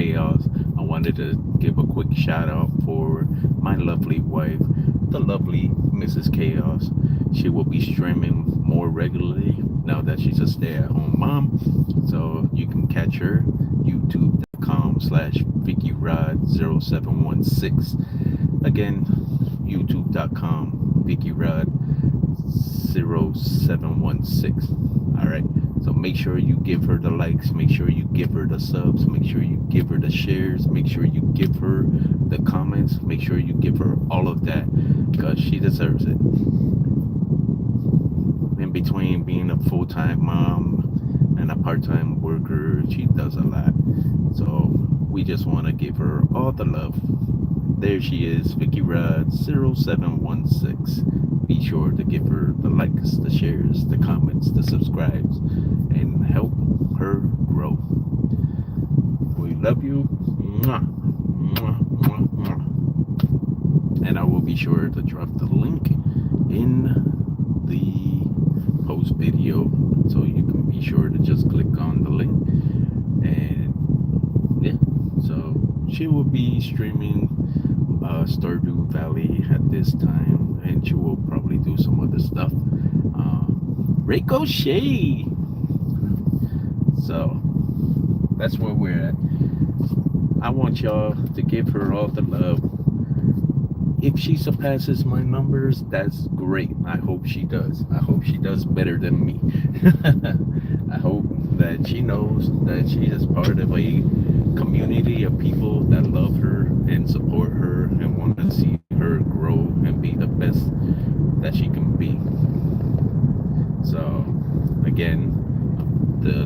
Chaos. I wanted to give a quick shout out for my lovely wife, the lovely Mrs. Chaos. She will be streaming more regularly now that she's a stay-at-home mom. So you can catch her youtube.com/VickyRod0716. Again, youtube.com VickyRod0716. All right. So make sure you give her the likes, make sure you give her the subs, make sure you give her the shares, make sure you give her the comments, make sure you give her all of that because she deserves it. In between being a full-time mom and a part-time worker, she does a lot. So we just want to give her all the love. There she is, VickyRod0716. Be sure to give her the likes, the shares, the comments, the subscribes, and help her grow. We love you. Mwah. Mwah, mwah, mwah. And I will be sure to drop the link in the post video so you can be sure to just click on the link. And yeah, so she will be streaming Stardew Valley at this time, and she will probably do some other stuff. Ricochet. So that's where we're at. I want y'all to give her all the love. If she surpasses my numbers, that's great. I hope she does. I hope she does better than me. I hope that she knows that she is part of a community of people that love her and support her and want to see her grow and be the best that she can be. So again, the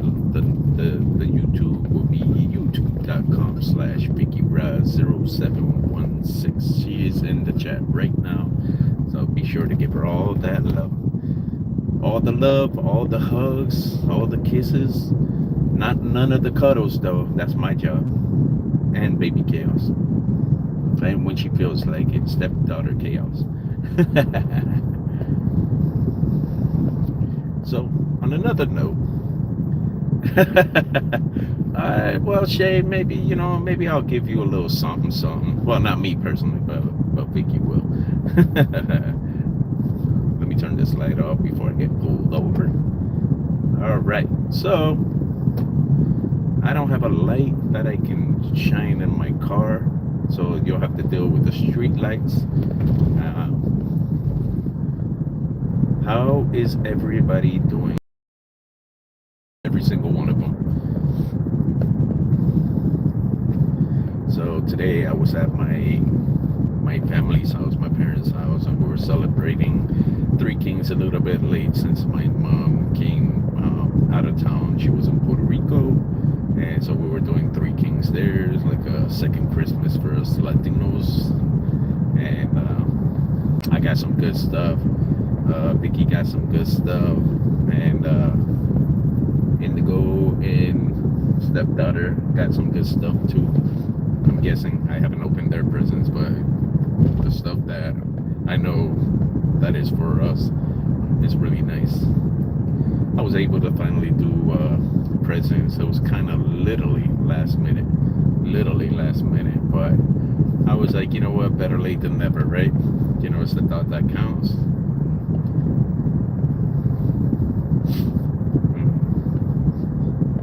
YouTube will be youtube.com/VickyRod0716. She is in the chat right now, so be sure to give her all that love, all the love, all the hugs, all the kisses. Not none of the cuddles though. That's my job. And baby chaos. And when she feels like it, stepdaughter chaos. So on another note. Well, Shay, maybe maybe I'll give you a little something, something. Well, not me personally, but Vicky will. Let me turn this light off before I get pulled over. All right, so I don't have a light that I can shine in my car, so you'll have to deal with the street lights. How is everybody doing? Every single one of them. So today I was at my family's house, my parents' house, and we were celebrating Three Kings a little bit late since my mom came out of town. She was in Puerto Rico, and so we were doing Three Kings there. It's like a second Christmas for us Latinos, and I got some good stuff. Vicky got some good stuff, and Indigo and stepdaughter got some good stuff too. I'm guessing. I haven't opened their presents, but the stuff that I know that is for us is really nice. I was able to finally do presents. It was kind of literally last minute, but I was like, you know what, better late than never, right? You know, it's the thought that counts.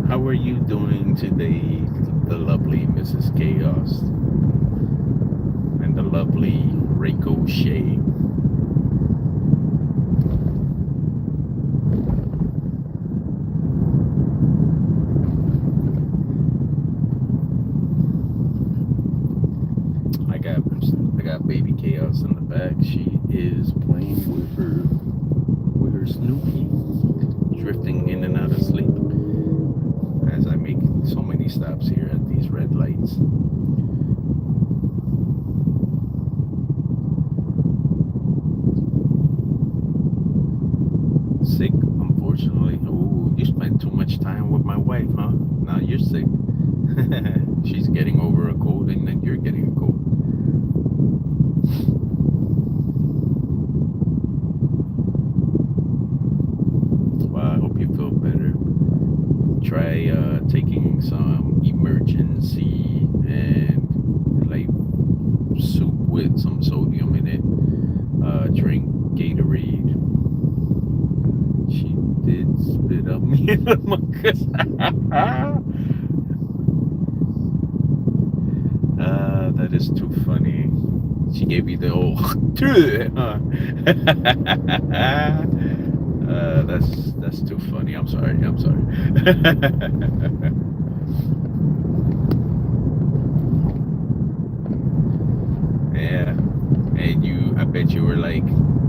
How are you doing today, the lovely Mrs. Kaos and the lovely Ricochet? I got baby Chaos in the back. She is playing with her Snoopy, drifting in and out of sleep as I make so many stops here at these red lights. Sick, unfortunately. Oh, you spent too much time with my wife, huh? Now you're sick. She's getting over a cold and then you're getting a cold. Well, I hope you feel better. Try taking some emergency with some sodium in it. Drink Gatorade. She did spit up me in the mucus. That is too funny. She gave me the old huh? That's too funny. I'm sorry. I'm sorry. Yeah. And I bet you were like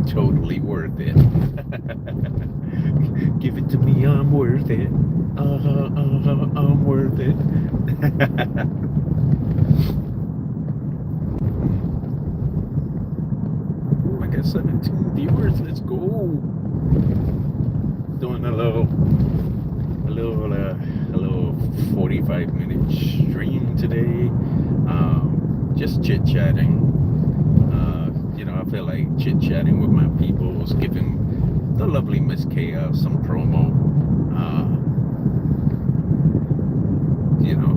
totally worth it. Give it to me, I'm worth it. I'm worth it. I got 17 viewers. Let's go. Doing a little 45-minute stream today. Just chit chatting. I feel like chit chatting with my people, was giving the lovely Miss Kaos some promo.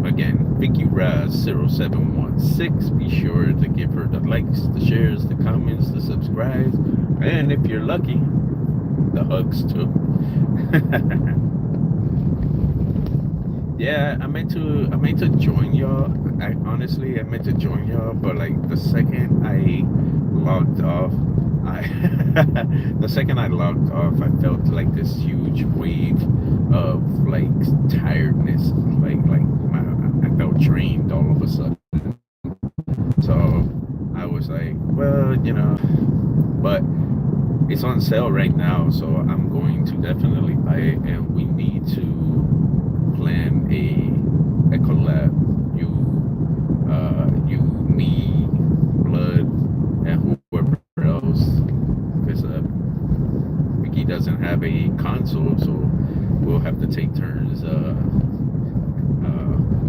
Again, Vicky Raz 0716. Be sure to give her the likes, the shares, the comments, the subscribes, and if you're lucky, the hugs too. Yeah, I meant to join y'all. Honestly, I meant to join y'all, but like the second I logged off, I felt like this huge wave of like tiredness, I felt drained all of a sudden. So I was like, well, but it's on sale right now, so I'm going to definitely buy it, and we need to plan a collab. You, me, Blood, and whoever else, because Vicky doesn't have a console, so we'll have to take turns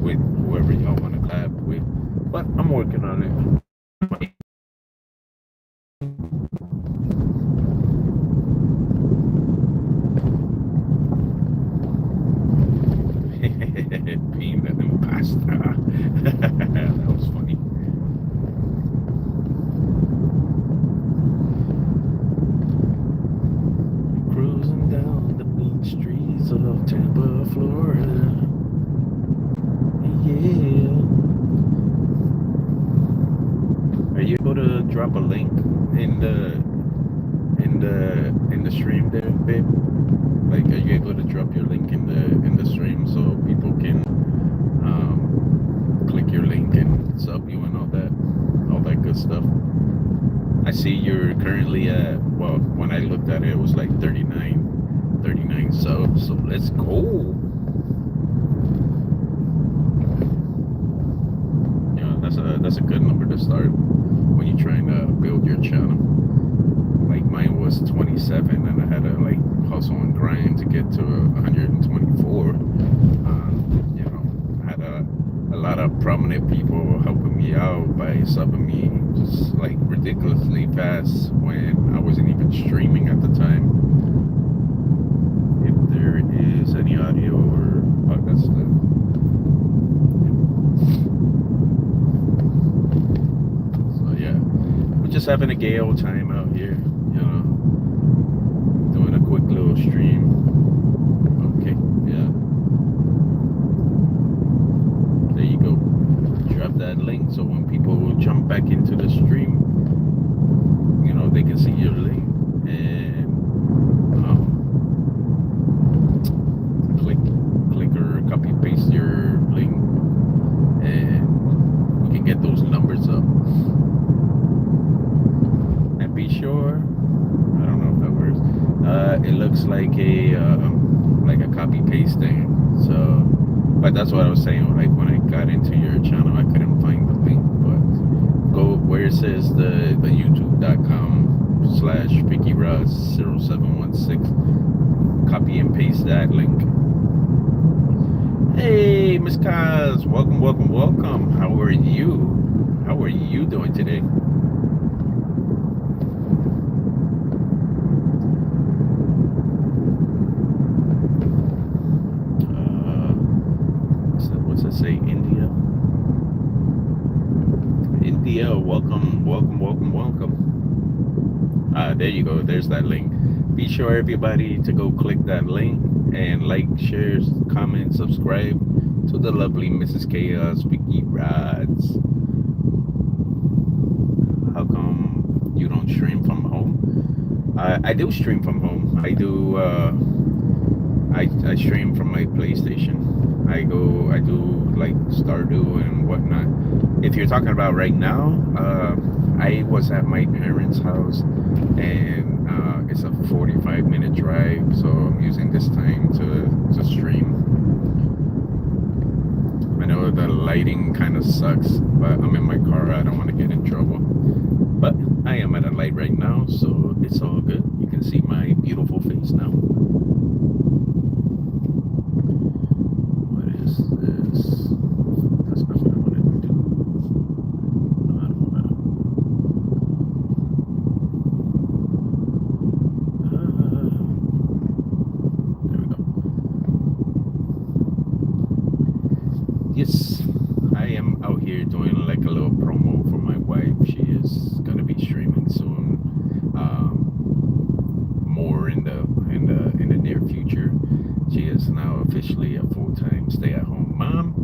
with whoever y'all want to collab with. But I'm working on it. Peanut and pasta. That was funny. Cruising down the main streets of Tampa, Florida. Yeah. Are you able to drop a link in the stream there, babe? Like, are you able to drop your link in the stream so people can click your link and sub you and all that good stuff? I see you're currently at, well, when I looked at it, it was like 39 subs. So let's go. That's a good number to start when you're trying to build your channel. Like mine was 27, and I had to like hustle and grind to get to 124. I had a lot of prominent people helping me out by subbing me just like ridiculously fast when I wasn't even streaming at the time. If there is any audio or that's the. Just having a gay old time out here, doing a quick little stream. Okay, yeah. There you go. Drop that link so when people will jump back into the stream, they can see your link and click or copy paste your link, and we can get those numbers up. Be sure. I don't know if that works. It looks like a copy paste thing. So, but that's what I was saying. Like when I got into your channel, I couldn't find the link. But go where it says the youtube.com/VickyRoss0716. Copy and paste that link. Hey, Miss Kaos, welcome. How are you? How are you doing today? Say India. India. Welcome, welcome, welcome, welcome. There you go. There's that link. Be sure everybody to go click that link and like, share, comment, subscribe to the lovely Mrs Kaos Vicky Rods. How come you don't stream from home? I do stream from home. I do. I stream from my PlayStation. I do like Stardew and whatnot. If you're talking about right now, I was at my parents' house, and it's a 45-minute drive, so I'm using this time to stream. I know the lighting kind of sucks, but I'm in my car. I don't want to get in trouble. But I am at a light right now, so it's all good. You can see my beautiful face now. What is this? That's not what I wanted to do. I don't wanna. There we go. Yes, I am out here doing like a little promo for my wife. She is gonna be streaming soon, more in the near future. She is now officially a full-time stay-at-home mom.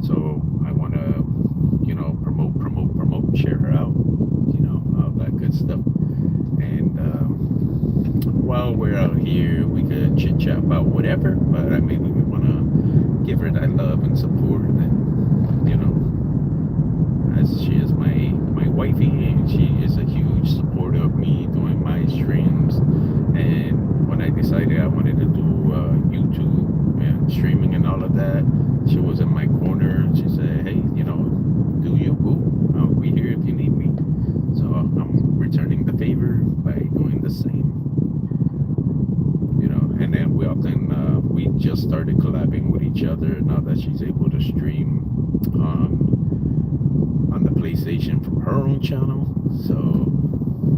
So I want to, promote, share her out, all that good stuff. And while we're out here, we could chit chat about whatever. But I mean, we want to give her that love and support that, as she is my wifey, and she is a huge supporter of me doing my streams. And when I decided I wanted to do YouTube and streaming and all of that, she was in my corner. She said, "Hey, do you, boo? I'll be here if you need me." So I'm returning the favor by doing the same. And then we just started collabing with each other now that she's able to stream on the PlayStation from her own channel. So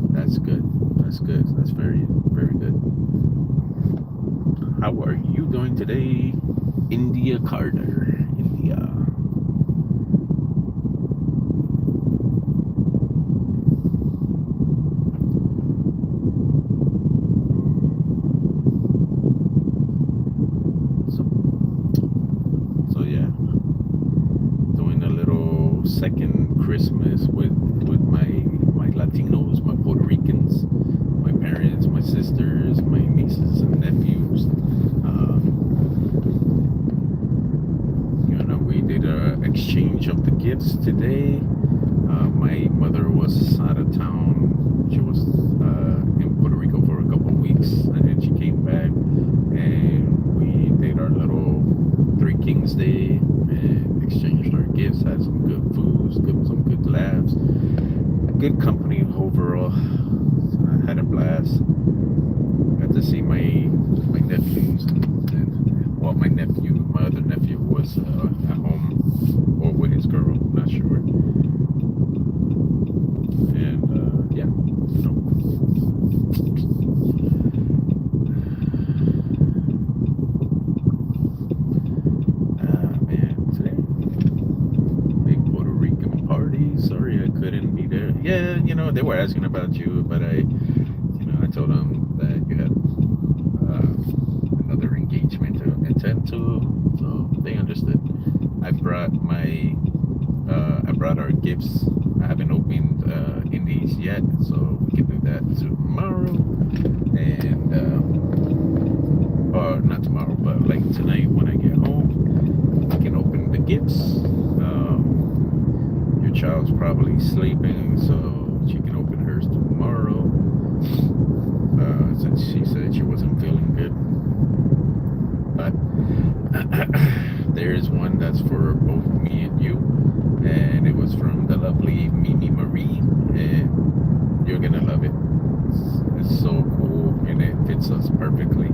that's good. That's good. That's very, very good. How are you doing today, India Carter? India. So yeah, doing a little second Christmas with my Latinos, my Puerto Ricans, my parents, my sisters, my nieces and nephews. We did an exchange of the gifts today. My mother was out of town. She was in Puerto Rico for a couple of weeks, and then she came back, and we did our little Three Kings Day and exchanged our gifts. Had some good foods, some good laughs, good company overall. I had a blast. Got to see my nephews, and my other nephew was at home or with his girl, not sure. And yeah, man, today big Puerto Rican party. Sorry I couldn't be there. Yeah, they were asking about you, but I told them that you had another engagement to attend to, so they understood. I brought our gifts. I haven't opened indies yet, so we can do that tomorrow. And or not tomorrow, but like tonight when I get home, we can open the gifts. Your child's probably sleeping, so she can open hers tomorrow. Since she said she wasn't feeling good. But there's one that's for both me and you, and it was from the lovely Mimi Marie, and you're gonna love it. It's so cool, and it fits us perfectly.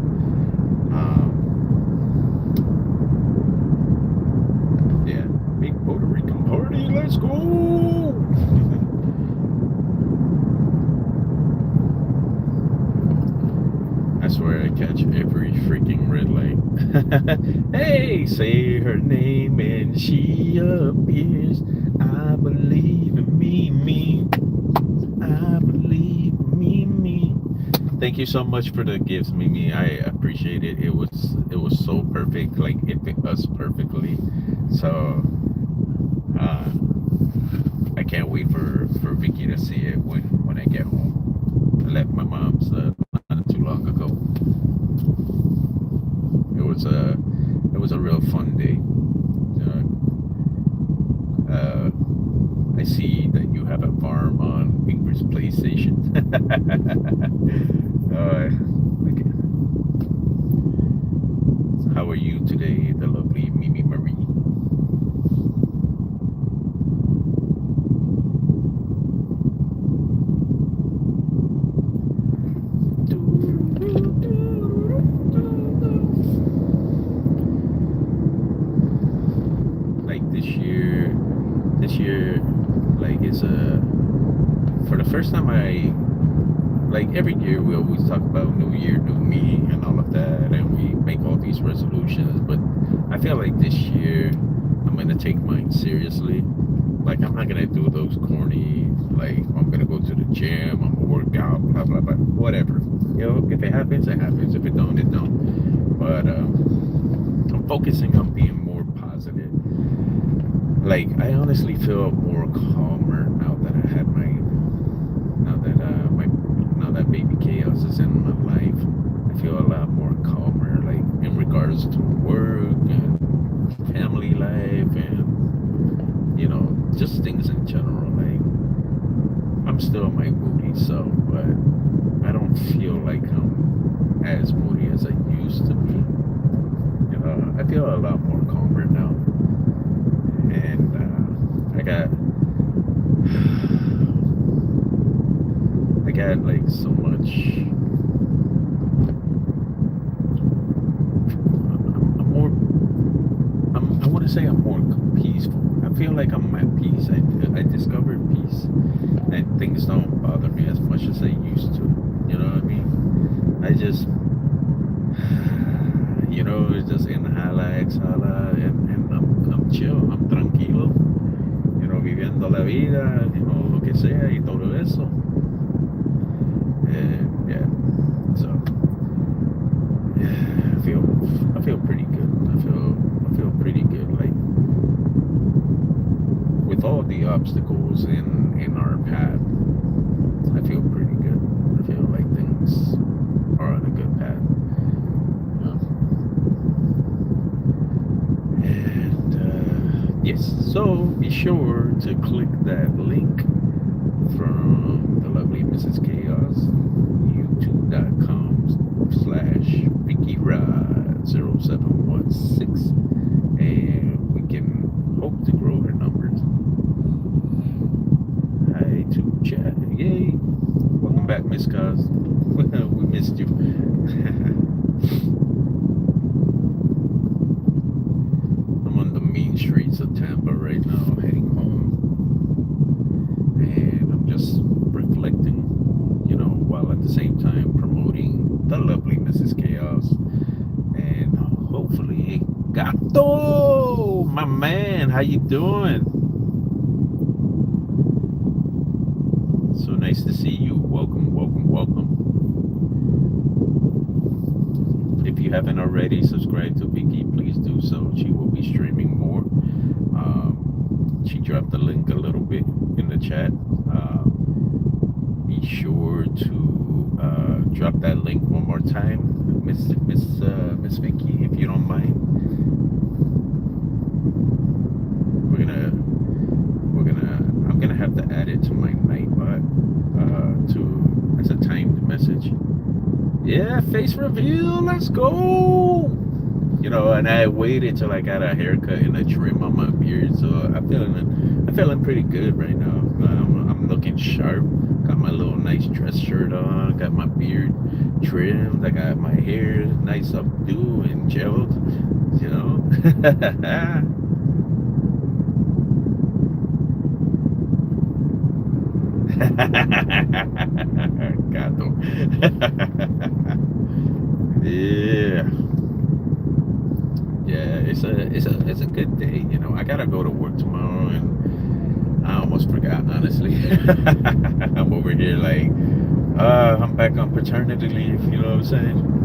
Yeah, big Puerto Rican party, let's go! I swear I catch every freaking red light. Hey, say her name and she appears. I believe in me. Thank you so much for the gifts, Mimi. I appreciate it. It was so perfect. Like it fit us perfectly. So uh, I can't wait for Vicky to see it when I get home. I left my mom's not too long ago. It was a real fun day. Uh, I see that you have a farm on Ingrid's PlayStation. Okay. So how are you today, the lovely Mimi Marie? Like this year, like is a for the first time I like every year we always talk about New Year, New Me, and all of that, and we make all these resolutions. But I feel like this year I'm gonna take mine seriously. Like I'm not gonna do those corny like I'm gonna go to the gym, I'm gonna work out, blah blah blah, whatever. If it happens, it happens. If it don't, it don't. But I'm focusing on being more positive. Like I honestly feel more calmer now that I had my now that baby chaos is in my life. I feel a lot more calmer, like in regards to work and family life and just things in general. Like I'm still my moody self, but I don't feel like I'm as moody as I used to be. I feel a lot more calmer now, and I got like so much. I'm more. I want to say I'm more peaceful. I feel like I'm at peace. I discovered peace, and things don't bother me as much as they used to. You know what I mean? I just, it's just inhala, exhala, and I'm chill. I'm tranquilo. Viviendo la vida. Lo que sea y todo eso. And yeah, so yeah, I feel pretty good. I feel pretty good. Like with all the obstacles in our path, I feel pretty good. I feel like things are on a good path. And yes, so be sure to click that link from the lovely Mrs Kaos, youtube.com/VickyRod0716, and we can hope to grow her numbers. Hi to chat, yay! Welcome back, Miss Kaos. We missed you. I'm on the main streets of Tampa right now, heading home, and I'm just reflecting, while at the same time promoting the lovely Mrs Kaos, and hopefully, Gato, my man, how you doing? So nice to see you. Welcome, welcome, welcome. If you haven't already subscribed to Vicky, please do so. She will be streaming more. She dropped the link a little bit in the chat. Be sure to drop that link one more time, Miss Vicky, if you don't mind. I'm gonna have to add it to my Nightbot as a timed message. Yeah, face reveal. Let's go. And I waited till I got a haircut and a trim on my beard, so I'm feeling pretty good right now. I'm looking sharp. Got my little nice dress shirt on. Got my beard trimmed. I got my hair nice updo and gelled. Gato. Yeah. Yeah, it's a good day. I gotta go to work tomorrow, and I almost forgot, honestly. I'm over here like I'm back on paternity leave. You know what I'm saying?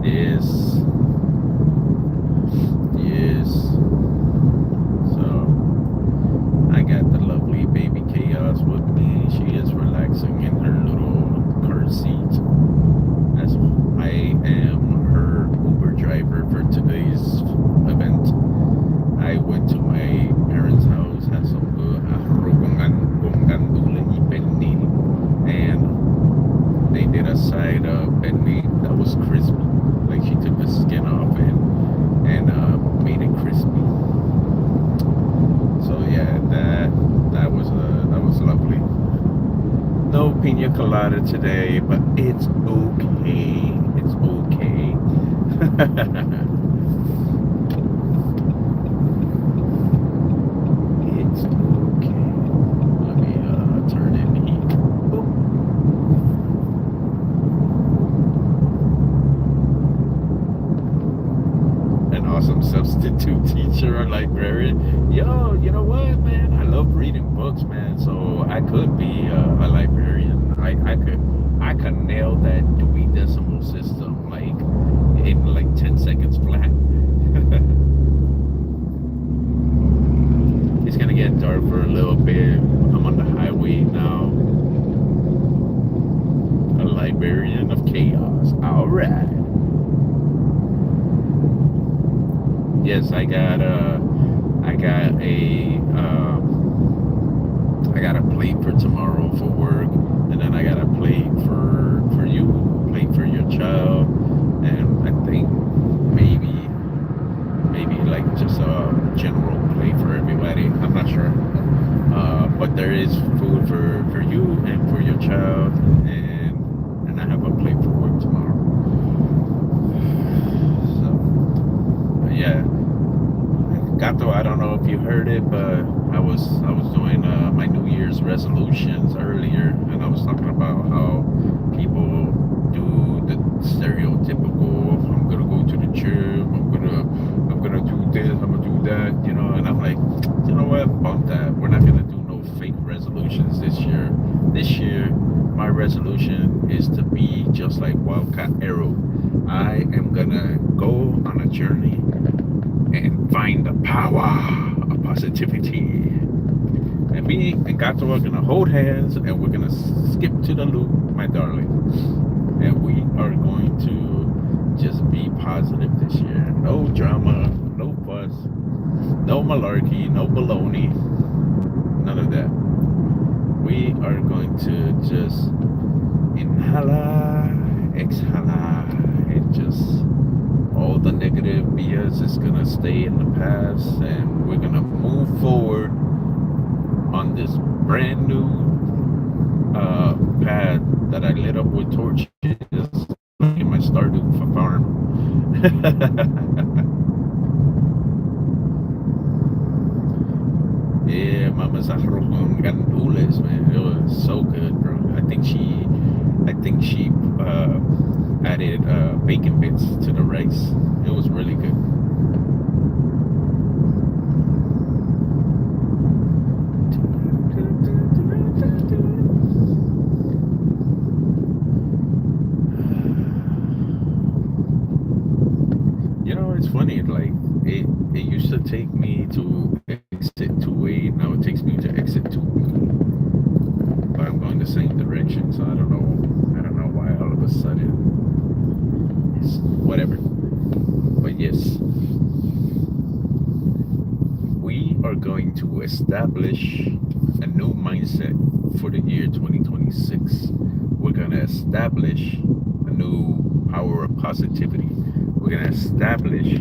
Yes, yes. So I got the lovely baby Chaos with me. She is relaxing in her little car seat. As I am her Uber driver for today's event. I went to my parents' house, had some arroz con gandula y pernil, and they did a side pernil that was crispy. Like she took the skin off and made it crispy. So yeah, that was lovely. No pina colada today, but it's okay. It's okay. It's okay. Let me turn in the heat. An awesome substitute teacher or librarian. Yo, you know what, man? I love reading books, man. So I could be a librarian. I could nail that Dewey Decimal System like in like 10 seconds flat. It's gonna get dark for a little bit. I'm on the highway now. A librarian of chaos. All right. Yes, I got a plate for tomorrow for work, and then I got a plate for you, a plate for your child, and I think maybe like just a general plate for everybody. I'm not sure, but there is food for you and for your child, and I have a plate for work tomorrow. So yeah. Gato, I don't know if you heard it, but I was doing my New Year's resolutions earlier, and I was talking about how people do the stereotypical. I'm gonna go to the gym. I'm gonna do this. I'm gonna do that. You know, and I'm like, you know what? Bump that. We're not gonna do no fake resolutions this year. This year, my resolution is to be just like Wildcat Arrow. I am gonna go on a journey and find the power of positivity. And me and Gato are gonna hold hands and we're gonna skip to the loop, my darling. And we are going to just be positive this year. No drama, no fuss, no malarkey, no baloney, none of that. We are going to just inhala, exhala, and just all the negative BS is gonna stay in the past, and we're gonna move forward on this brand new path that I lit up with torches in my Stardew farm. Yeah, Mama's arroz con gandules, man. It was so good, bro. I think she added bacon bits to the rice. It was really good. You know, it's funny. Like it used to take me to exit 2A. Now it takes me to exit 2B. But I'm going the same direction, so I don't know. I don't know why all of a sudden. It's whatever. But yes, we are going to establish a new mindset for the year 2026. We're going to establish a new power of positivity. We're going to establish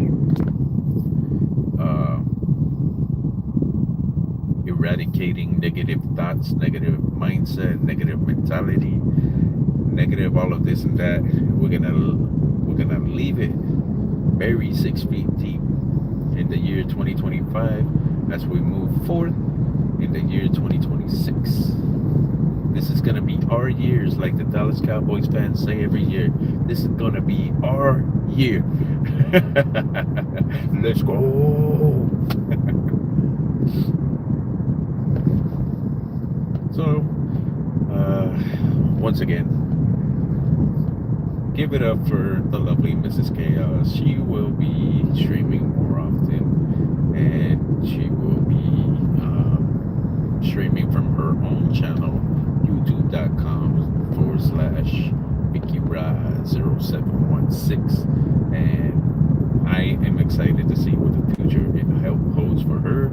uh, eradicating negative thoughts, negative mindset, negative mentality, negative all of this and that. We're gonna leave it buried 6 feet deep in the year 2025 as we move forth in the year 2026. This is gonna be our years, like the Dallas Cowboys fans say every year. This is gonna be our year. Let's go. So, once again, give it up for the lovely Mrs. Kaos. She will be streaming more often, and she will be streaming from her own channel, youtube.com/VickyRod0716. And I am excited to see what the future holds for her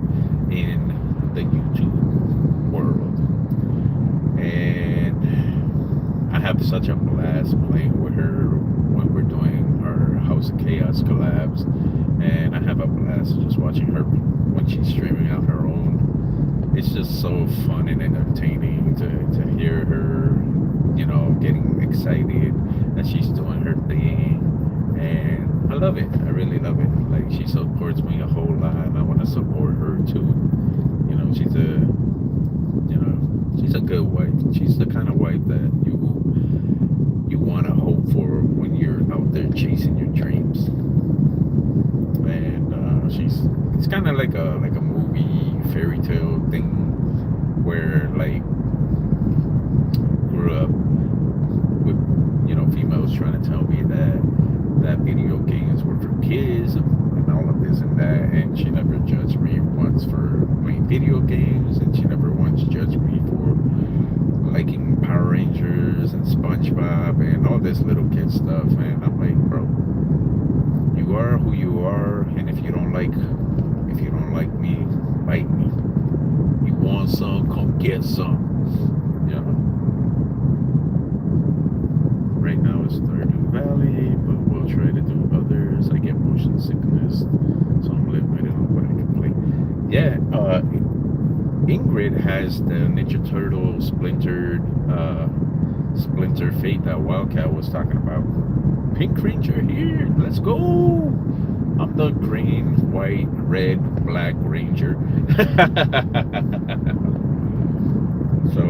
in the YouTube world. And I have such a blast playing with her when we're doing our House of Chaos collabs, and I have a blast just watching her when she's streaming out her own. It's just so fun and entertaining to hear her, getting excited that she's doing her thing, and I love it. I really love it. Like, she supports me a whole lot, and I want to support her too. She's a good wife. She's the kind of wife that you want to hope for when you're out there chasing your dreams. And it's kind of like a movie fairy tale thing where, like, grew up with females trying to tell me that video games were for kids and all of this and that, and she never judged me once for playing video games, and she never once judged me for liking Power Rangers and SpongeBob and all this little kid stuff. And I'm like, bro, you are who you are, and if you don't like me, bite me. You want some, come get some. Right now it's Stardew Valley, but we'll try to do others. I get motion sickness, so I'm limited on what I can play. Yeah, Ingrid has the Ninja Turtle Splinter Fate that Wildcat was talking about. Pink Ranger here, let's go! I'm the green, white, red, black Ranger. So,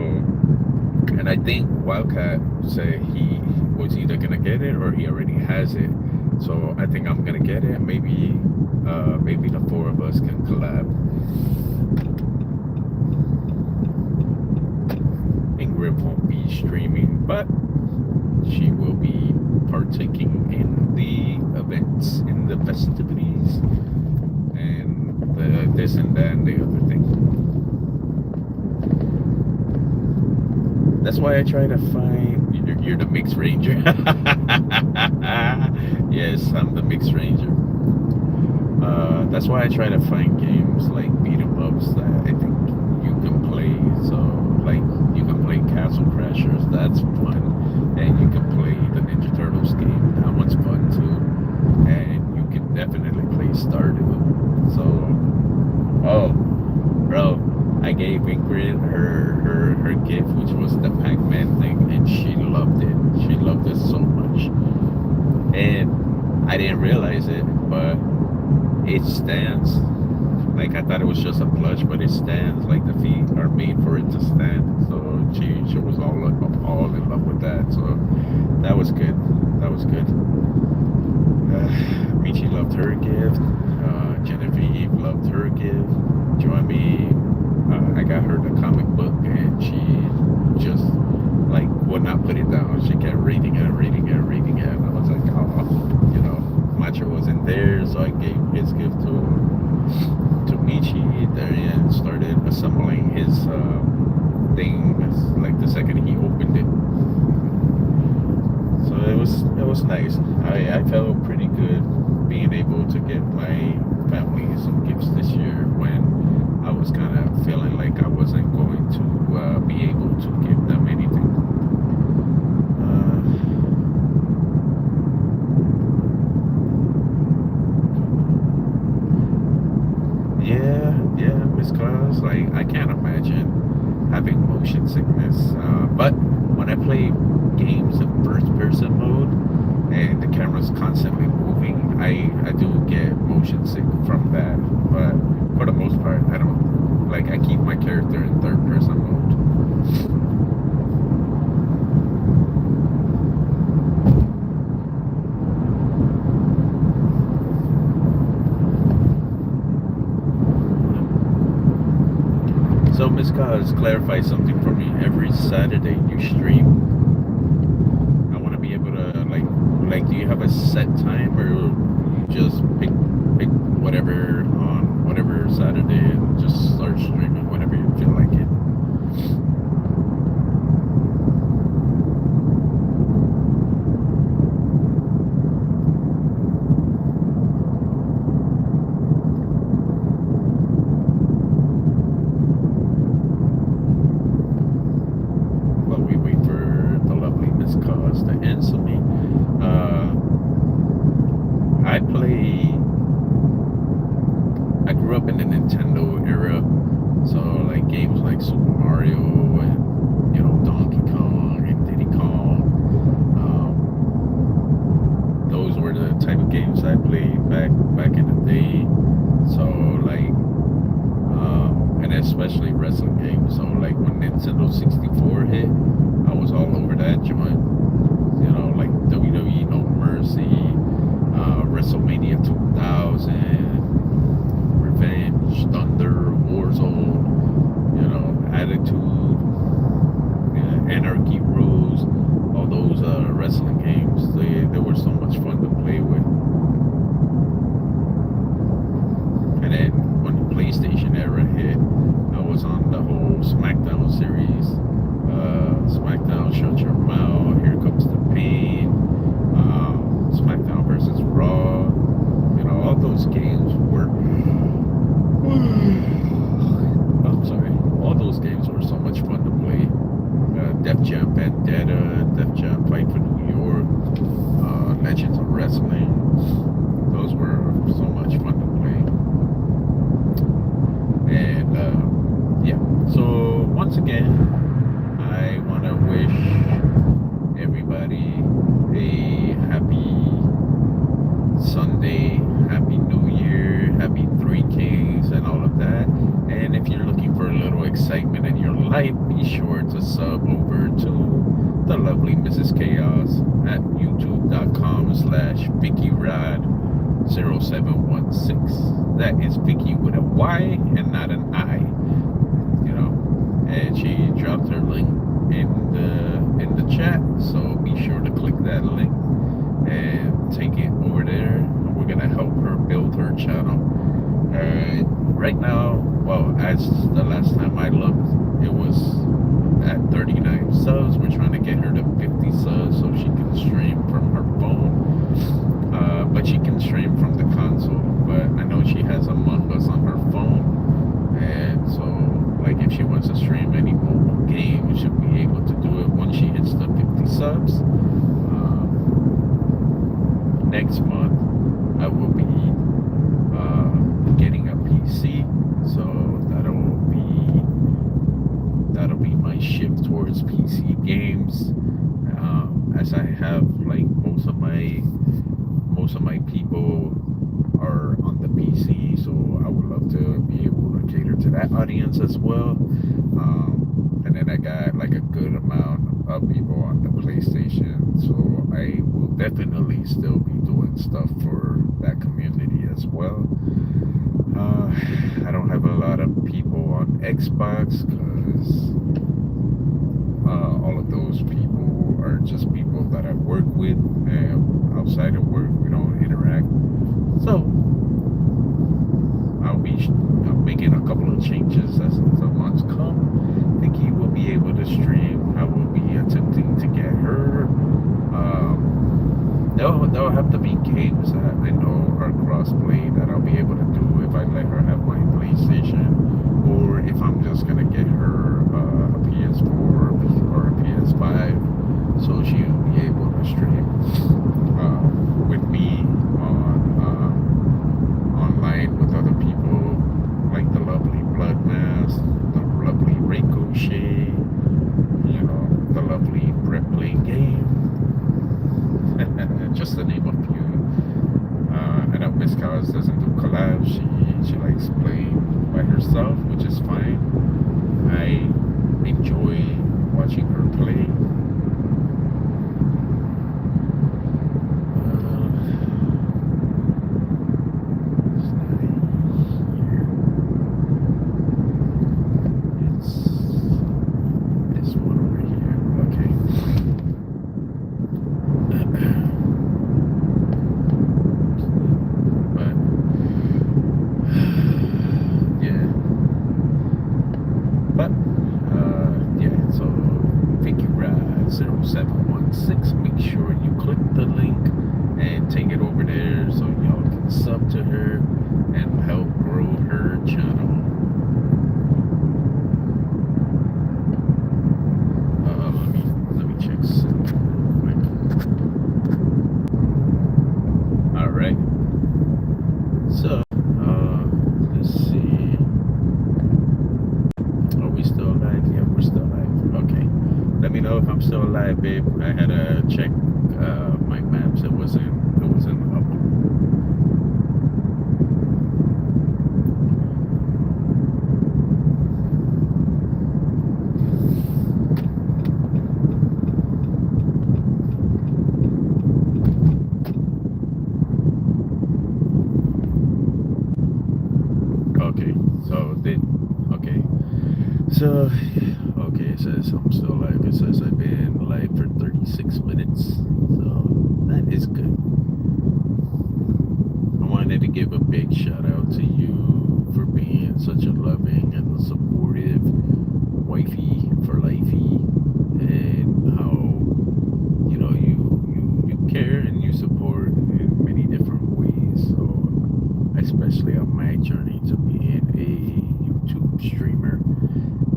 and I think Wildcat said he was either gonna get it or he already has it. So I think I'm gonna get it. Maybe the four of us can collab. Ingrid won't be streaming, but she will be partaking in the events, in the festivities, and this and that and the other thing. That's why I try to find. You're the Mixed Ranger. Yes, I'm the Mixed Ranger. That's why I try to find games like beat 'em ups that I think you can play. So, like, you can play Castle Crashers, that's fun, and you can play the Ninja Turtles game, that one's fun too, and you can definitely play Stardew. So, oh, bro, I gave Ingrid her gift, which was the Pac-Man thing, and she loved it. She loved it so much, and I didn't realize it, but it stands. Like, I thought it was just a plush, but it stands. Like, the feet are made for it to stand. So she was all in love with that. So that was good. That was good. Michi loved her gift. Genevieve loved her gift. Joami, I got her the comic book, and she just, like, would not put it down. She kept reading it. And I was like, oh, Macho wasn't there, so I gave his gift to Michi. Darian started assembling his thing, like, the second he opened it. So it was nice. I felt pretty good being able to get my family some gifts this year when I was kind of feeling like I wasn't going to be able to give them anything. Yeah, Miss Kaos. Like, I can't imagine having motion sickness. But when I play games in first-person mode and the camera's constantly moving, I do get motion sick from that. But for the most part, I don't. Like, I keep my character in third-person mode. Miss Kaos, clarify something for me. Every Saturday you stream. I want to be able to do you have a set time, or you just pick whatever on whatever Saturday and just start streaming whenever you feel like it? While we wait for the lovely Miss Kaos to answer me, uh, I play. I grew up in the Nintendo era, so like games like Super Mario and Donkey Kong and Diddy Kong. Those were the type of games I played back in the day. So like, and especially wrestling games. So like when Nintendo 64 hit, I was all over that joint. Like WWE No Mercy, WrestleMania 2000. Revenge, Thunder, Warzone, Attitude, Anarchy Rules, all those wrestling games. They were so much fun to play with. And then when the PlayStation era hit, I was on the whole SmackDown series. SmackDown, Shut Your Mouth, Here Comes the Pain, SmackDown versus Raw. All those games were I'm sorry. All those games were so much fun to play. Def Jam Vendetta, Def Jam Fight for New York, Legends of Wrestling. Those were so much fun to play. And yeah. So once again, I want to wish everybody a happy Sunday, happy New Year, happy Three Kings, and all of that. And if you're looking for a little excitement in your life, be sure to sub over to the lovely Mrs Kaos at youtube.com/VickyRod0716. That is Vicky with a Y and not an I. And she dropped her link in the chat, so be sure to click that link and take it over there. We're gonna help her build her channel. Right now, well, as the last time I looked, it was at 39 subs. We're trying to get her to 50 subs so she can stream from her phone. But she can stream from the console. But I know she has Among Us on her phone, and so like if she wants to stream any mobile game, she'll be able to do it once she hits the 50 subs. Next month, I will be getting a PC, so that'll be my shift towards PC games. As I have like most of my people are on the PC, so I would love to be able to cater to that audience as well. And then I got like a good amount of people on the PlayStation, so I will definitely still be doing stuff for that community as well. I don't have a lot of people on Xbox because all of those people are just people that I work with, and outside of work we don't interact. So I'll be making a couple of changes as the months come. Vicky will be able to stream. I will be attempting to get her. There'll have to be games that I know are crossplay that I'll be able to do if I let her have my PlayStation, or if I'm just gonna get her a PS4 or a PS5, so she'll be able to stream with me online with other people, like the lovely Bloodmass, the lovely Ricochet, the lovely Brett playing game. Just to name a few. I know Miss Kaos 6. Make sure you click the link and take it over there so y'all can sub to her and help grow her channel. Let me check something real quick. All right. So let's see. Are we still alive? Yeah, we're still alive. Okay. Let me know if I'm still alive, babe. I had to check my maps. It wasn't up. Okay. Okay. So okay, it says I'm still alive. It says I've been alive for 36 minutes. So that is good. I wanted to give a big shout out to you for being such a loving and supportive wifey for lifey, and how you care and you support in many different ways. So especially on my journey to being a YouTube streamer,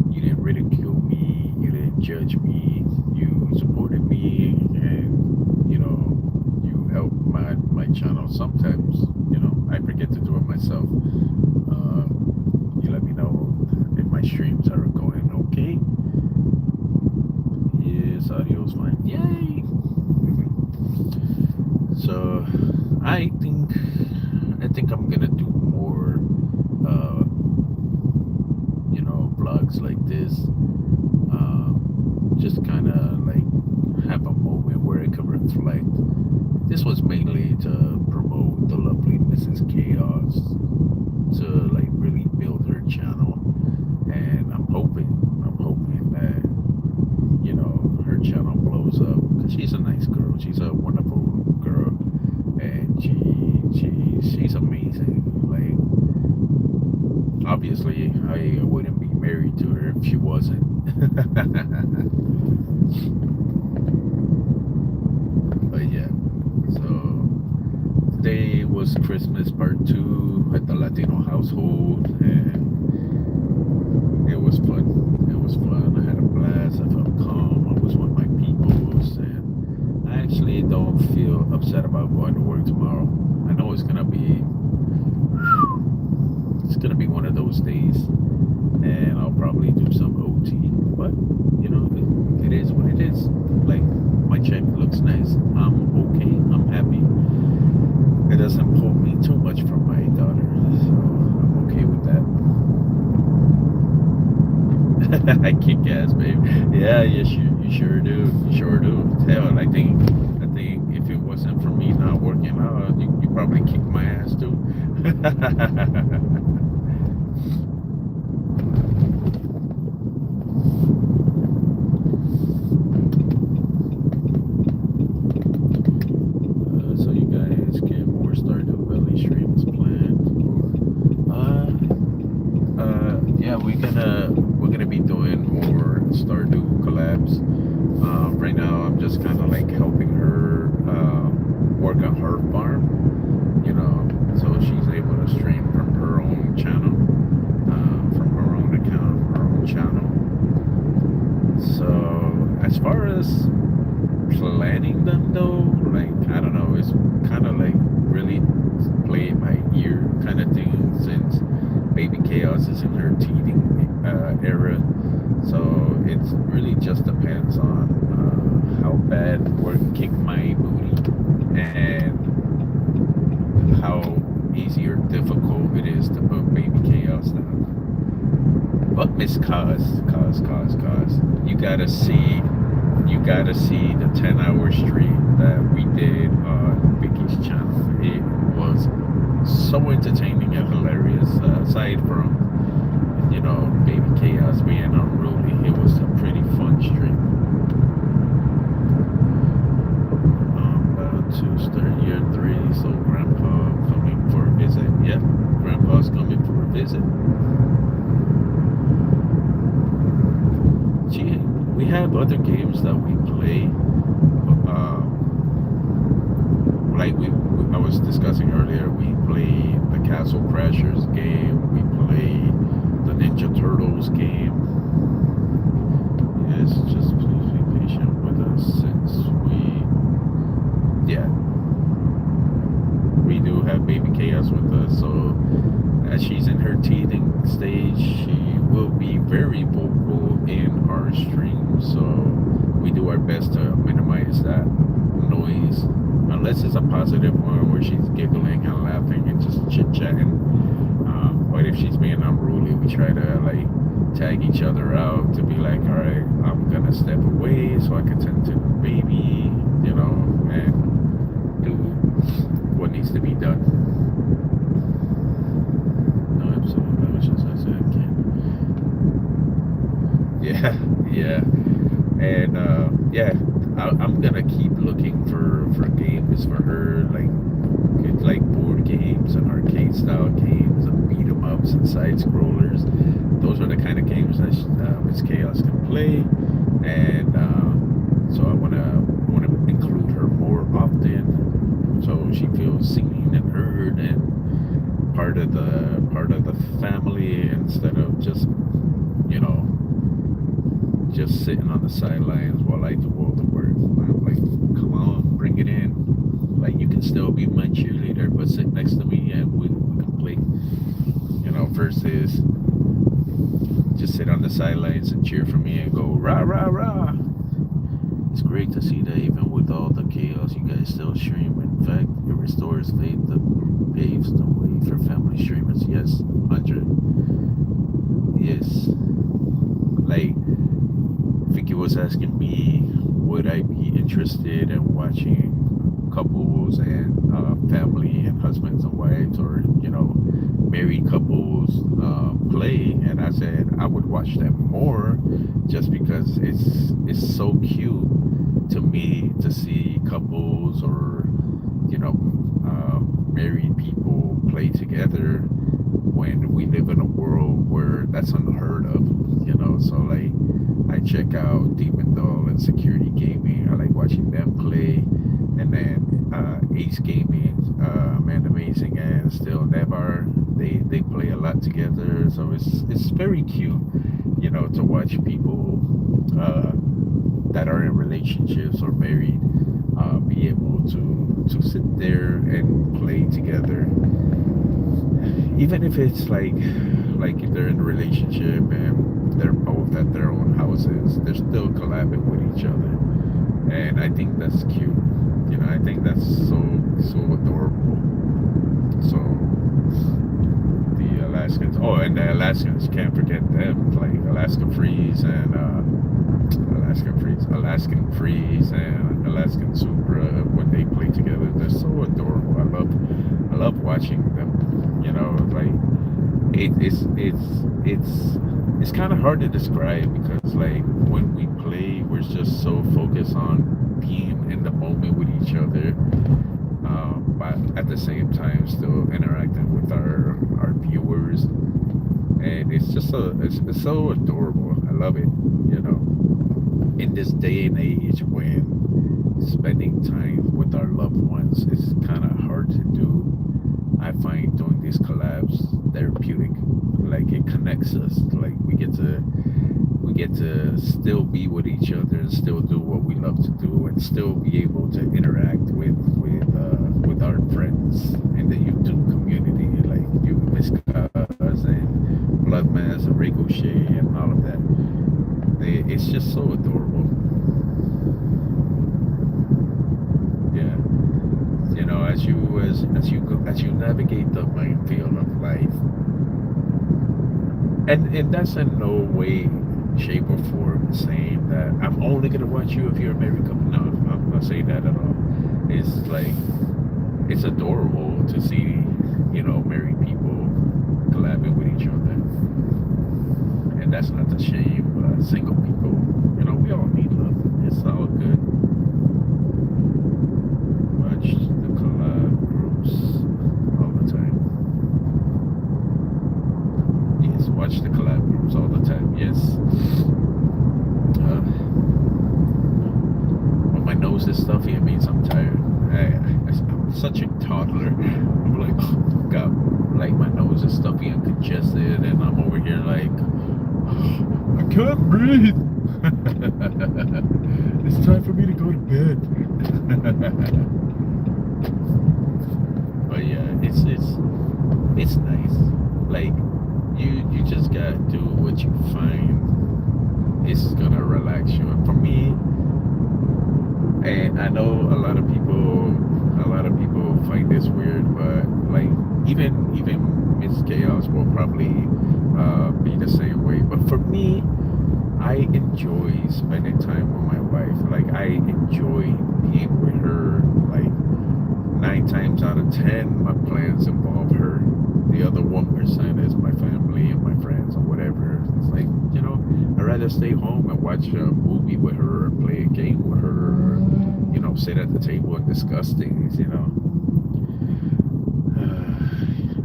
you didn't ridicule me, you didn't judge me, you supported me, and you helped my channel. Sometimes I forget to do it myself. You let me know if my streams are going okay. Yes, audio's fine. Yay! So I think I'm gonna do more vlogs like this. Just kind of like have a moment where I can reflect. This was mainly to promote the lovely Mrs Kaos, to like really build her channel, and I'm hoping that her channel blows up, because she's a nice girl. She's a wonderful girl, and she's amazing. Like, obviously I wouldn't be married to her if she wasn't. But yeah, so today was Christmas part 2 at the Latino household, and it was fun. It was fun. I had a blast. I felt calm. I was with my peoples, and I actually don't feel upset about going to work tomorrow. I know it's gonna be one of those days, and I'll probably do some OT. But it is what it is. Like, my check looks nice. I'm okay. I'm happy. It doesn't pull me too much from my daughter, so I'm okay with that. I kick ass, babe. Yeah, yes, you sure do. You sure do. Hell, I think if it wasn't for me not working out, you probably kick my ass too. So you guys get more Stardew Valley streams planned? Yeah, we're gonna be doing more Stardew collabs. Right now, I'm just kind of like helping her work on her farm, so she's able to stream from her own channel, from her own account, her own channel. So as far as planning them though, like, I don't know, it's kind of like really play it by ear kind of thing, since Baby Chaos is in her teething era. So it really just depends on how bad work kicked my booty, and how easy or difficult it is to put Baby Chaos down. But Miss Kaos, you gotta see the 10-hour stream that we did on Vicky's channel. It was so entertaining and hilarious. Aside from Baby Chaos being unruly, it was a pretty fun stream. I'm about to start year 3, so Grandpa coming for a visit. Yep, Grandpa's coming for a visit. We have other games that we play, just a positive one where she's giggling and laughing and just chit chatting. But if she's being unruly, we try to like tag each other out to be like, all right, I'm gonna step away so I can tend to the baby, and do what needs to be done. No episode of emotions, I said, yeah, yeah, and I'm gonna keep looking for games for her, like board games and arcade style games and beat 'em ups and side scrollers. Those are the kind of games that Mrs Kaos can play, and so I wanna include her more often, so she feels seen and heard and part of the family instead of just sitting on the sidelines while I do all the work. I'm like, come on, bring it in. Like, you can still be my cheerleader, but sit next to me and we can play. Versus just sit on the sidelines and cheer for me and go rah rah rah. It's great to see that even with all the chaos, you guys still stream. In fact, it restores faith that paves the way for family streamers. Yes, 100. Yes. Like, Vicky was asking me, would I be interested in watching couples and family and husbands and wives, or married couples play, and I said I would watch them more, just because it's so cute to me to see couples or married people play together when we live in a world where that's unheard of. So like, I check out Demon Doll and Security Gaming. I like watching them play. And then Ace Gaming, Man Amazing, and Still Never. They play a lot together. So it's very cute, to watch people that are in relationships or married be able to sit there and play together. Even if it's like if they're in a relationship and they're both at their own houses, they're still collabing with each other. And I think that's cute. I think that's so adorable. So the Alaskans, and the Alaskans, can't forget them, like Alaskan Freeze and Alaskan Supra. When they play together, they're so adorable. I love watching them. Like, it's kind of hard to describe, because like when we play, we're just so focused on being in the moment with each other, but at the same time still interacting with our viewers, and it's so adorable. I love it. In this day and age when spending time with our loved ones is kind of hard to do, I find doing these collabs therapeutic. Like, it connects us. Like, we get to still be with each other and still do what we love to do, and still be able to interact with our friends in the YouTube community, like you, Miss Kaos, and Bloodmass and Ricochet and all of that. It's just so adorable. Yeah. As you navigate the minefield of life, and that's in no way, shape, or form saying that I'm only gonna watch you if you're a married couple. No, I'm not saying that at all. It's like, it's adorable to see, married people collabing with each other, and that's not the shame. Single people, we all need love. It's all good. Watch the collab groups all the time. Yes, watch the collab groups all the time. Yes. When my nose is stuffy, it means I'm tired. I'm such a toddler. I'm like, oh God, like my nose is stuffy and congested, and I'm over here like, oh, I can't breathe. It's time for me to go to bed. But yeah, it's nice. Like, you just gotta do what you find is gonna relax you. And for me, and know a lot of people find this weird, but like even Miss Chaos will probably be the same way. But for me, I enjoy spending time with my wife. Like I enjoy being with her. Like 9 times out of 10, my plans involve her. The other 1% is my family and my friends or whatever. It's like, I'd rather stay home and watch a movie with her or play a game with her or, sit at the table and discuss things. I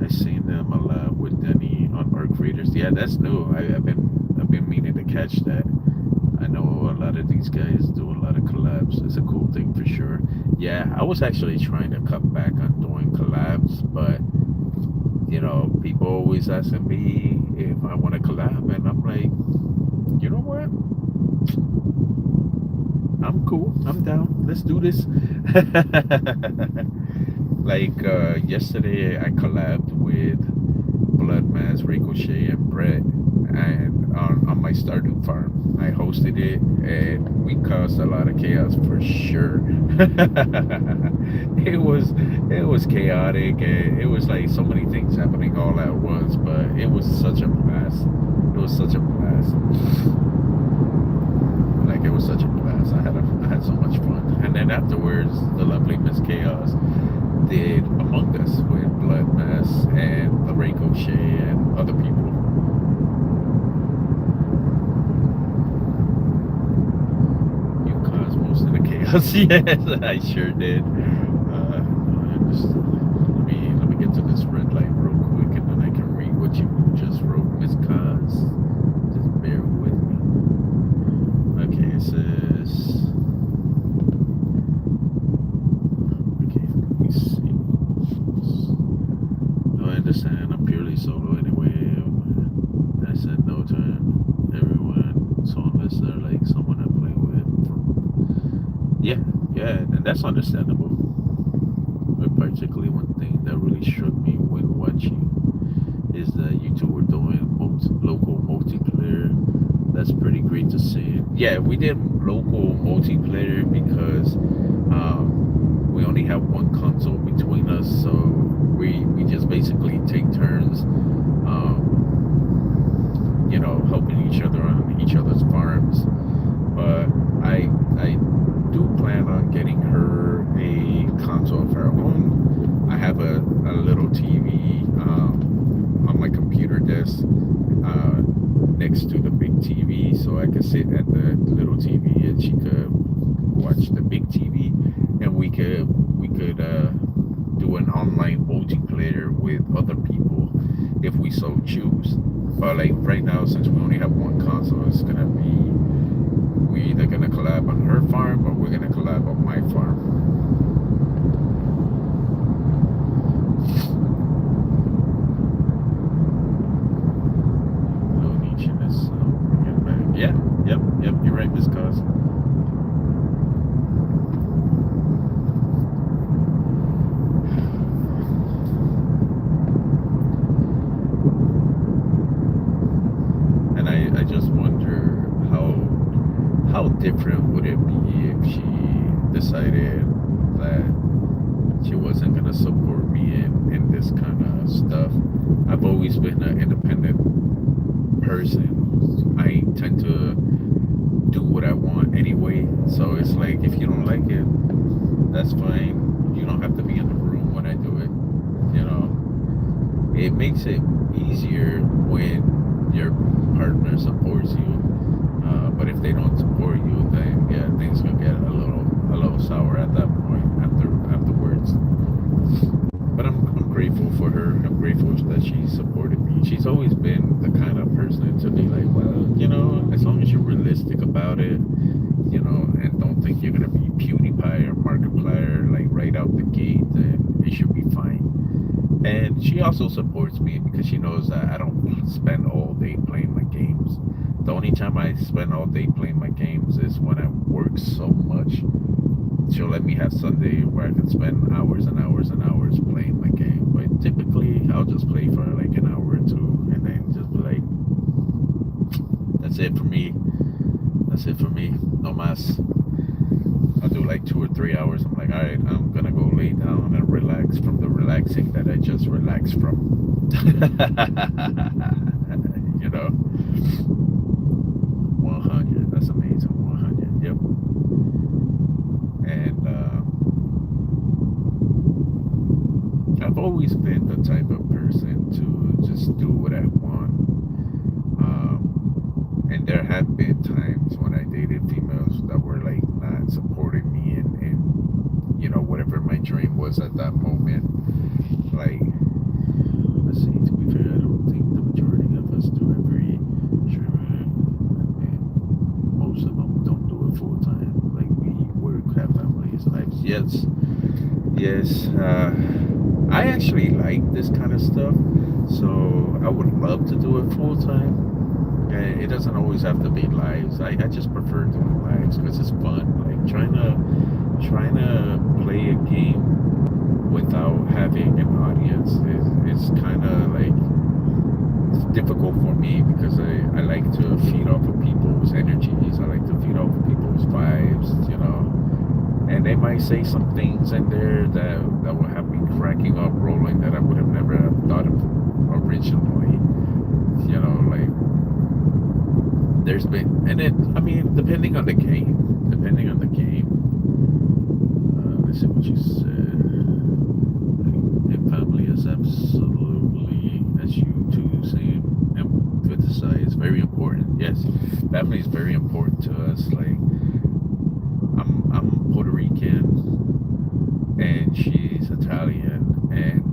seen them a lot with Denny on Art Creators. Yeah, that's new. I've been meaning to catch that. I know a lot of these guys do a lot of collabs. It's a cool thing for sure. Yeah, I was actually trying to cut back on doing collabs, but people always asking me if I want to collab, and I'm like, you know what? I'm cool. I'm down. Let's do this. Like yesterday, I collabed with Blood Mass, Ricochet, and Brett, and on my Stardew farm. I hosted it, and we caused a lot of chaos for sure. it was chaotic, and it was like so many things happening all at once. But it was such a blast. It was such a blast. Like it was such a blast. I had so much fun. And then afterwards, the lovely Miss Chaos did Among Us with Blood Mess and the Ricochet and other people. You caused most of the chaos. Yes, I sure did. Let me get to this red light real quick, and then I can read what you just wrote, Miss Cos. Just bear with me. Okay, it says. Okay, let me see. No, I understand. I'm purely solo anyway. I said no to everyone, so unless they're like someone I play with. Yeah, yeah, and that's understandable. But particularly one thing that really struck me when watching is that you two were doing local multiplayer. That's pretty great to see. Yeah, we did local multiplayer because we only have one console between us, so we just basically take turns, helping each other on each other's farms. But I do plan on getting her a console of her own. I have a little TV on my computer desk next to the big TV, so I could sit at the little TV and she could watch the big TV, and we could do an online multiplayer with other people if we so choose. But like right now, since we only have one console, it's gonna be we either gonna collab on her farm or we're gonna collab on my farm. No nichiness. Bring it back. Yeah, yep. You're right, Miss Cos. And I just wonder how different would it be if she decided that she wasn't gonna support me in this kind of stuff. I've always been an independent person. I tend to do what I want anyway. So it's like if you don't like it, that's fine. You don't have to be in the room when I do it. It makes it easier when your partner supports you. But if they don't support you, then yeah, things can get a little sour at that point afterwards. But I'm grateful for her. I'm grateful that she supported me. She's always been the kind of person to be like, well, as long as you're realistic about it, and don't think you're gonna be PewDiePie or Markiplier like right out the gate, then it should be fine. And she also supports me because she knows that I don't spend all day playing my games. The only time I spend all day playing my games is when I work so much. She'll let me have Sunday where I can spend hours and hours and hours playing my game. But typically, I'll just play for like an hour or two and then just be like, that's it for me. That's it for me. No mas. I'll do like 2 or 3 hours. I'm like, all right, I'm gonna go lay down and relax from the relaxing that I just relaxed from. You know, 100. That's amazing. 100. Yep. And I've always been the type of person to just do what I want. And there have been times when I dated females that were like not supporting me in whatever my dream was at that moment. Like, let's see, to be fair, I don't think the majority of us do every dream. And most of them don't do it full time. Like, we work, have families, lives. Yes, yes. I actually like this kind of stuff, so I would love to do it full time. It doesn't always have to be lives. I just prefer doing lives because it's fun. Like trying to play a game without having an audience is kind of like it's difficult for me because I like to feed off of people's energies. I like to feed off of people's vibes. And they might say some things in there that will have me cracking up, rolling that I would have never have thought of originally. Like there's been, and then I mean, depending on the game. Let's see what you said. And family is absolutely, as you two say, emphasize, very important. Yes, family is very important to us. Like I'm Puerto Rican and she's Italian, and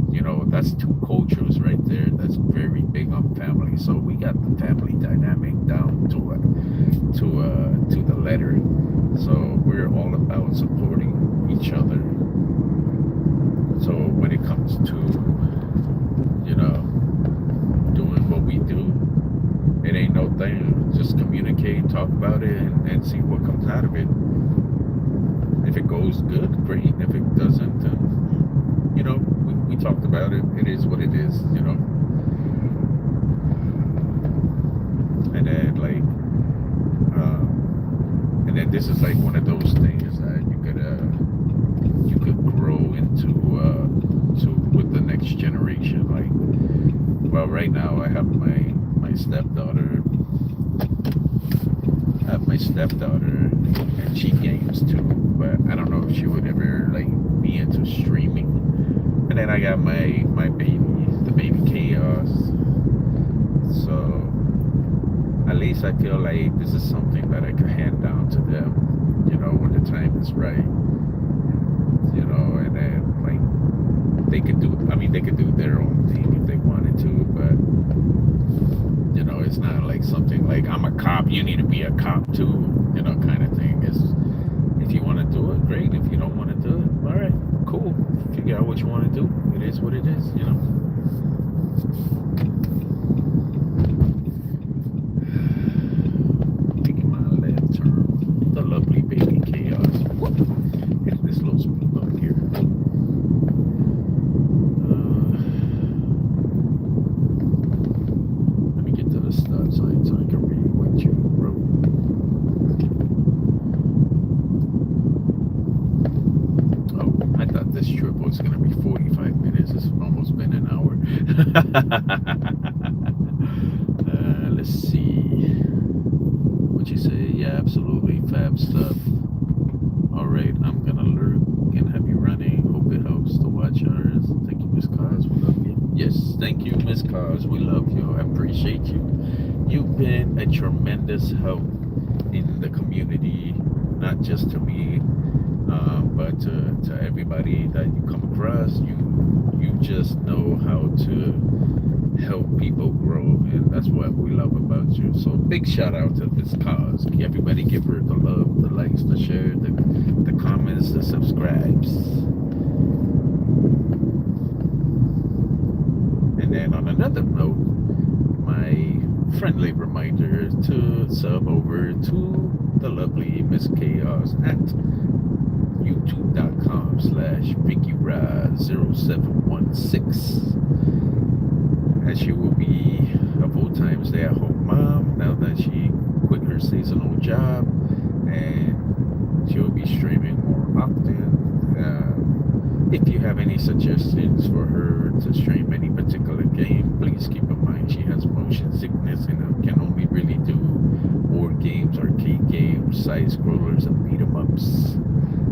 that's two cultures right there. That's very big on family. So we got the family dynamic down to the letter. So we're all about supporting each other. So when it comes to doing what we do, it ain't no thing. Just communicate, talk about it, and see what comes out of it. If it goes good, great. If it doesn't, then we talked about it. It is what it is. And then and then this is like one of those things that you could grow into to with the next generation. Like, well, right now I have my stepdaughter. I have my stepdaughter, and she games too. But I don't know if she would ever like be into streaming. And then I got my baby, the baby Chaos. So at least I feel like this is something that I can hand down to them, when the time is right. And then like they could do their own thing if they wanted to, but it's not like something like I'm a cop, you need to be a cop too, kind of thing. It's if you want to do it, great. If you don't want to do it, all right, cool. Figure out what you want to do. It is what it is. Taking my left turn. The lovely baby Chaos. Hit this little speed bump here. Let me get to the stop sign so I can read what you wrote. Oh, I thought this trip was going to be 45 minutes. It's almost been an hour. Let's see. What you say? Yeah, absolutely. Fab stuff. All right, I'm going to lurk and have you running. Hope it helps to watch ours. Thank you, Miss Kaos. We love you. Yes, thank you, Miss Kaos. We love you. I appreciate you. You've been a tremendous help in the community, not just to me, but to everybody that you come across. You just know how to help people grow, and that's what we love about you. So big shout out to Miss Kaos. Everybody give her the love, the likes, the share, the comments, the subscribes. And then on another note, my friendly reminder to sub over to the lovely Mrs Kaos at youtube.com/VickyRod0716, as she will be a full-time stay-at-home mom now that she quit her seasonal job, and she'll be streaming If you have any suggestions for her to stream any particular game, please keep in mind she has motion sickness and can only really do board games, arcade games, side scrollers, and beat 'em ups.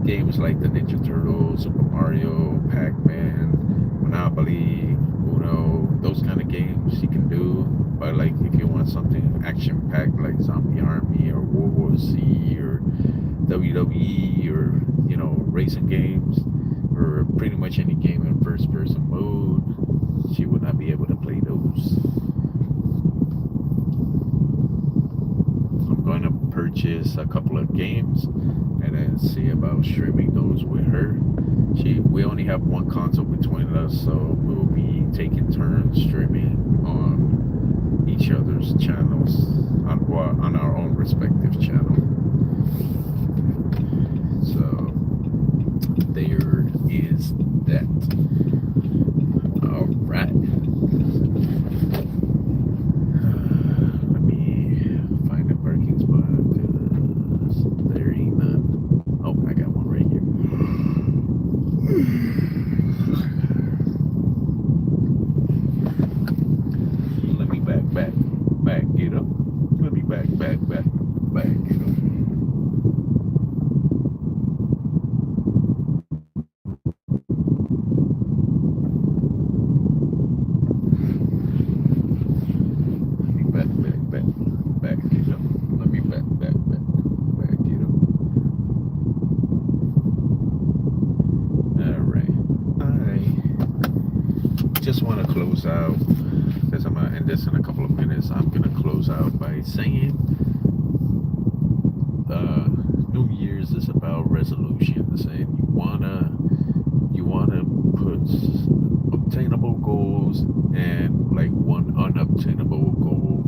Games like the Ninja Turtles, Super Mario, Pac-Man, Monopoly, Uno, those kind of games she can do. But like if you want something action-packed like Zombie Army or World War Z or WWE or racing games or pretty much any game in first-person mode, she would not be able to play those. I'm going to purchase a couple of games and then see about streaming those with her. We only have one console between us, so we'll be taking turns streaming on each other's channels on our own respective channel. So there is that. All right. Let me find a parking spot because there ain't none. Oh, I got one right here. Let me back, get up. Let me back, get up. Back, get up. Let me back, get up. All right. I just want to close out because I'm gonna end this in a couple of minutes. I'm gonna close out by saying, New Year's is about resolutions, and you wanna put obtainable goals and like one unobtainable goal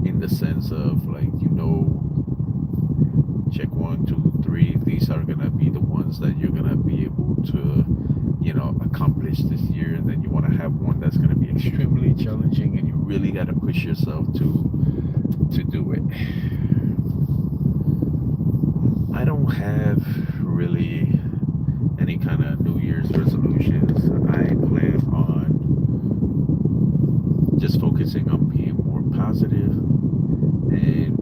in the sense of like check 1, 2, 3, these are gonna be the ones that you're gonna be able to accomplish this year, and then you want to have one that's gonna be extremely challenging and you really got to push yourself to do it. I don't have really any kind of New Year's resolutions. I plan on just focusing on being more positive and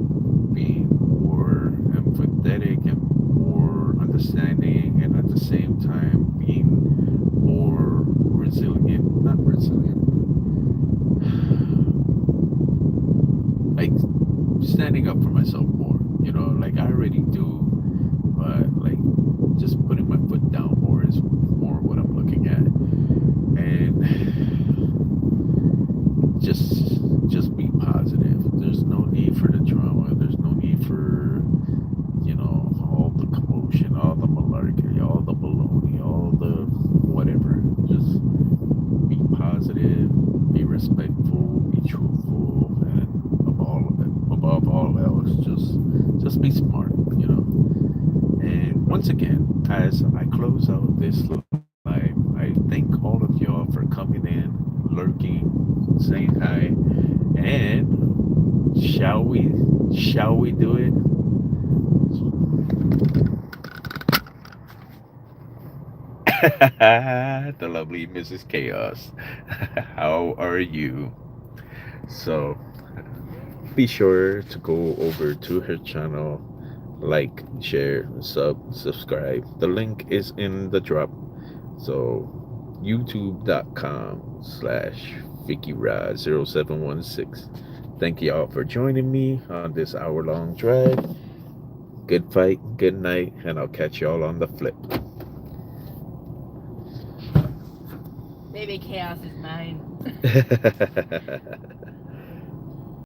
being more empathetic and more understanding, and at the same time being more resilient. Not resilient, like standing up for myself more. Like I already do, but like just putting my foot down more is more what I'm looking at, and just be positive. There's no need for the drama. There's no need for all the commotion, all the malarkey, all the baloney, all the whatever. Just be positive, be respectful, be truthful, and above all else, just be smart. And once again, as I close out this live, I thank all of y'all for coming in, lurking, saying hi, and shall we do it? The lovely Mrs. Chaos. How are you? So be sure to go over to her channel, like, share, subscribe. The link is in the drop. So youtube.com/. VickyRod0716. Thank y'all for joining me on this hour-long drive. Good fight, good night, and I'll catch y'all on the flip. Baby Chaos is mine.